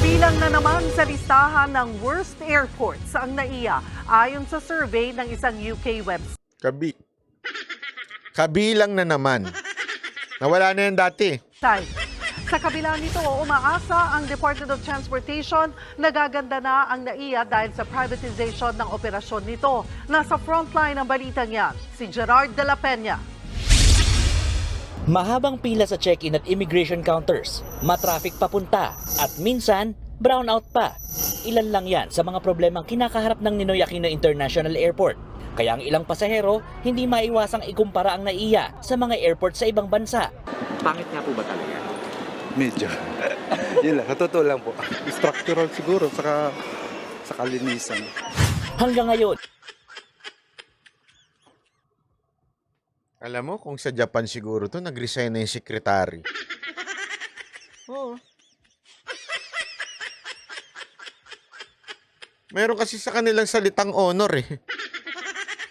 Kabilang na naman sa listahan ng worst airports ang NAIA ayon sa survey ng isang UK website. Kabilang na naman. Nawala na yan dati. Sa kabila nito, umaasa ang Department of Transportation na gaganda na ang NAIA dahil sa privatization ng operasyon nito. Nasa frontline ng balitang yan, si Gerard de la Peña. Mahabang pila sa check-in at immigration counters, matraffic papunta, at minsan, brownout pa. Ilan lang yan sa mga problemang kinakaharap ng Ninoy Aquino International Airport. Kaya ang ilang pasahero, hindi maiwasang ikumpara ang NAIA sa mga airport sa ibang bansa. Pangit nga po ba talaga? Medyo. Yun lang, totoo lang po. Structural siguro, saka sa kalinisan. Hanggang ngayon, Alam mo, kung sa Japan siguro to nag-resign na yung secretary. Oo. Meron kasi sa kanilang salitang honor eh.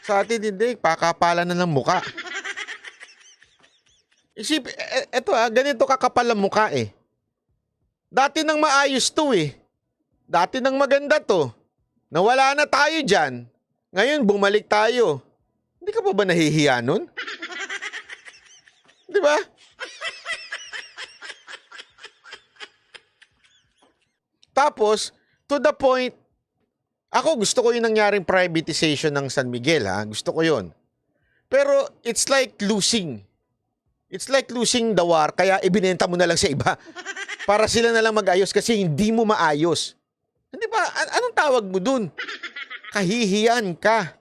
Sa atin hindi, pakapala na ng muka. Isip, eto ganito kakapal ang muka eh. Dati nang maayos to eh. Dati nang maganda to. Nawala na tayo dyan. Ngayon, bumalik tayo. Hindi ka pa ba nahihiya nun? Di ba? Tapos, to the point, ako gusto ko yung nangyaring privatization ng San Miguel, ha? Gusto ko yun. Pero, it's like losing. It's like losing the war, kaya ibinenta mo na lang sa iba. Para sila na lang mag-ayos kasi hindi mo maayos. Hindi ba? Anong tawag mo dun? Kahihiyan ka.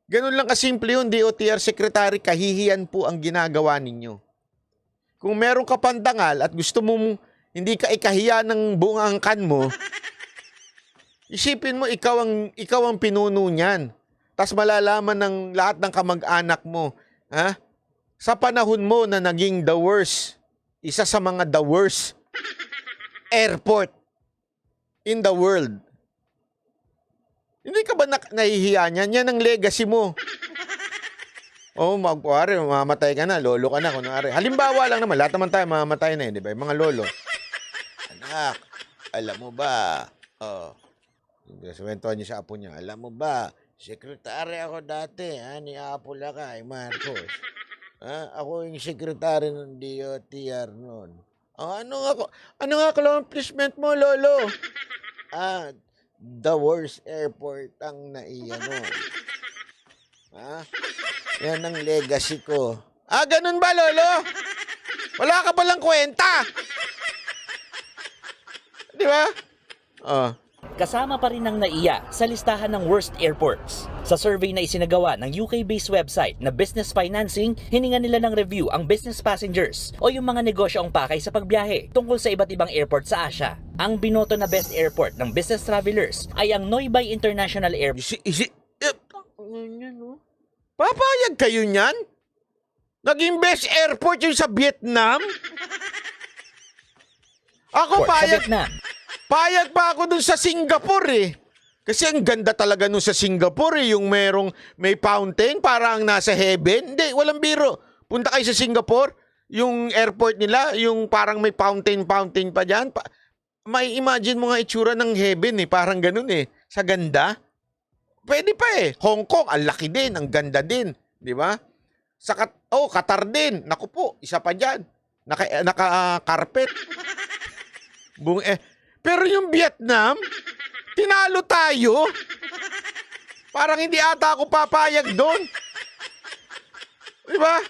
Ganun lang kasimple yun, DOTR Secretary, kahihiyan po ang ginagawa ninyo. Kung meron ka pandangal at gusto mong hindi ka ikahiya ng buong angkan mo, isipin mo ikaw ang pinuno niyan. Tapos malalaman ng lahat ng kamag-anak mo, ha? Sa panahon mo na naging the worst, isa sa mga the worst airport in the world. Hindi ka ba nahihiya niyan? Yan ang legacy mo. Oh, magkuwari, mamatay ka na, lolo ka na. Kunwari. Halimbawa lang naman, lahat naman tayo mamamatay na di ba? Yung mga lolo. Anak, alam mo ba? Oh, suwentuhan niya sa apo niya. Alam mo ba, sekretary ako dati, ni Apo Lakay, Marcos. Ako yung sekretary ng DOTR noon. Oh, ano nga accomplishment mo, lolo? The worst airport ang NAIA noon. Yan ang legacy ko. Ganun ba, lolo? Wala ka palang kwenta. Di ba? kasama pa rin ng NAIA sa listahan ng worst airports. Sa survey na isinagawa ng UK-based website na Business Financing, hiningan nila ng review ang business passengers o yung mga negosyo ang pakay sa pagbiyahe tungkol sa iba't ibang airport sa Asia. Ang binoto na best airport ng business travelers ay ang Noibay International Airport. Papayag kayo niyan? Naging best airport yung sa Vietnam? Ako Sa Vietnam. Payag pa ako dun sa Singapore eh. Kasi ang ganda talaga nun sa Singapore eh. Yung may fountain, parang nasa heaven. Hindi, walang biro. Punta kayo sa Singapore, yung airport nila, yung parang may fountain pa dyan. May imagine mo nga itsura ng heaven eh. Parang ganun eh. Sa ganda. Pwede pa eh. Hong Kong, ang laki din, ang ganda din. Di ba? Qatar din. Naku po, isa pa dyan. Naka-carpet. Pero yung Vietnam, tinalo tayo. Parang hindi ata ako papayag doon. Di ba?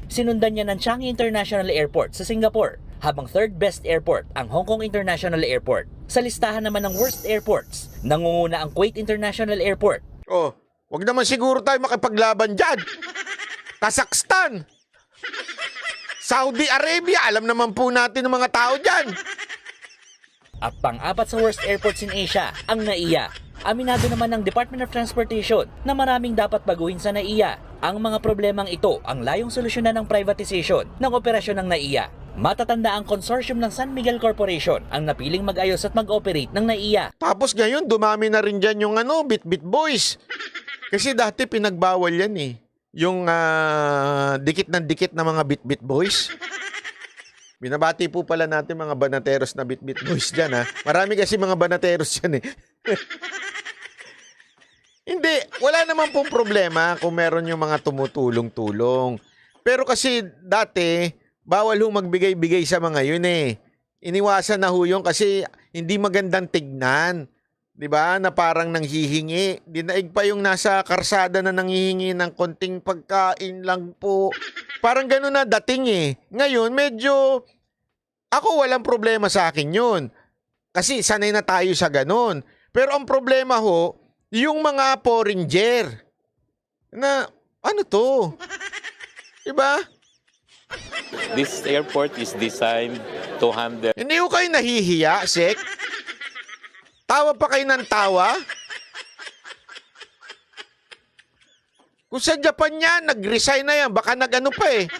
Sinundan niya ng Changi International Airport sa Singapore, habang third best airport ang Hong Kong International Airport. Sa listahan naman ng worst airports, nangunguna ang Kuwait International Airport. Wag naman siguro tayo makipaglaban dyan. Kazakhstan, Saudi Arabia, alam naman po natin ng mga tao dyan. At pang-apat sa worst airports in Asia, ang NAIA. Aminado naman ng Department of Transportation na maraming dapat baguhin sa NAIA. Ang mga problemang ito ang layong solusyonan ng privatization ng operasyon ng NAIA. Matatanda ang consortium ng San Miguel Corporation ang napiling mag-ayos at mag-operate ng NAIA. Tapos ngayon, dumami na rin dyan yung Bit-Bit Boys. Kasi dati pinagbawal yan eh. Yung dikit ng dikit na mga Bit-Bit Boys. Binabati po pala natin mga banateros na Bitbit Boys dyan, ha? Marami kasi mga banateros dyan, eh. Hindi, wala naman pong problema kung meron yung mga tumutulong-tulong. Pero kasi dati, bawal hong magbigay-bigay sa mga yun, eh. Iniwasan na ho yun kasi hindi magandang tignan. 'Di ba? Na parang nanghihingi. Dinaig pa yung nasa karsada na nanghihingi ng konting pagkain lang po. Parang gano'n na dating, eh. Ngayon, medyo ako walang problema sa akin yun. Kasi sanay na tayo sa gano'n. Pero ang problema ho, yung mga foreigner na ano to? 'Di ba? This airport is designed to handle Hindi ko kayo nahihiya, Sek? Tawa pa kayo ng tawa? Kung sa Japan yan, nag-resign na yan. Baka nag-ano pa eh.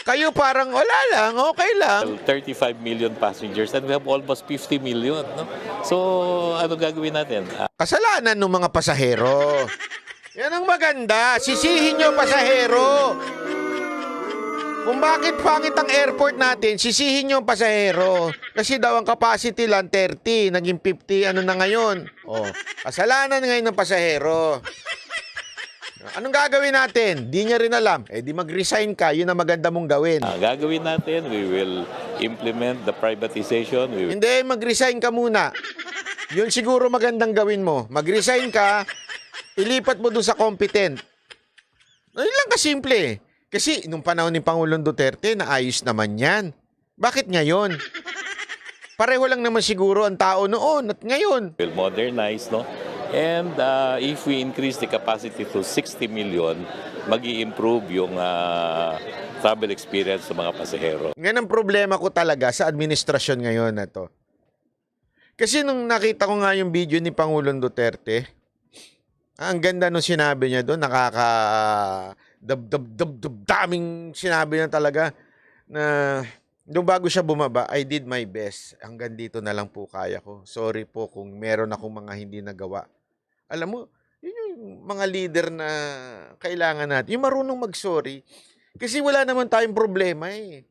Kayo parang wala lang, okay lang. 35 million passengers and we have almost 50 million. No? So, ano gagawin natin? Kasalanan ng mga pasahero. Yan ang maganda. Sisihin nyo, pasahero. Kung bakit pangit ang airport natin, sisihin nyo ang pasahero. Kasi daw ang capacity lang 30, naging 50, ano na ngayon. Oh, kasalanan ngayon ng pasahero. Anong gagawin natin? Di niya rin alam. Eh di mag-resign ka, yun ang maganda mong gawin. Gagawin natin, we will implement the privatization. Hindi, mag-resign ka muna. Yun siguro magandang gawin mo. Mag-resign ka, ilipat mo dun sa competent. Yun lang kasimple eh. Kasi nung panahon ni Pangulong Duterte, naayos naman yan. Bakit ngayon? Pareho lang naman siguro ang tao noon at ngayon. We'll modernize, no? And if we increase the capacity to 60 million, mag-i-improve yung travel experience sa mga pasahero. Ngayon ang problema ko talaga sa administrasyon ngayon na to. Kasi nung nakita ko nga yung video ni Pangulong Duterte, ang ganda nung sinabi niya doon, daming sinabi niya talaga na nung bago siya bumaba, I did my best. Hanggang dito na lang po kaya ko. Sorry po kung meron akong mga hindi nagawa. Alam mo, yun yung mga leader na kailangan natin. Yung marunong mag-sorry. Kasi wala naman tayong problema eh.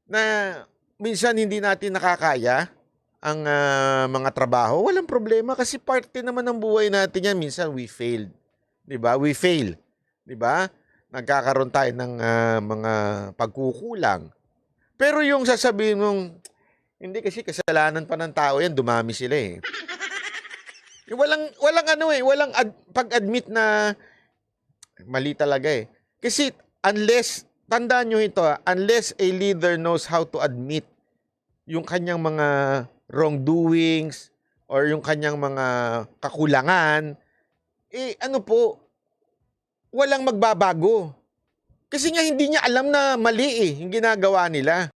Na minsan hindi natin nakakaya ang mga trabaho. Walang problema kasi parte naman ng buhay natin yan. Minsan we failed. Diba? We fail. Diba? Nagkakaroon tayo ng mga pagkukulang. Pero yung sasabihin mong, hindi kasi kasalanan pa ng tao yan, dumami sila eh. Walang pag-admit na mali talaga eh. Kasi unless, tandaan nyo ito, unless a leader knows how to admit yung kanyang mga wrongdoings or yung kanyang mga kakulangan, walang magbabago. Kasi nga hindi niya alam na mali eh, yung ginagawa nila.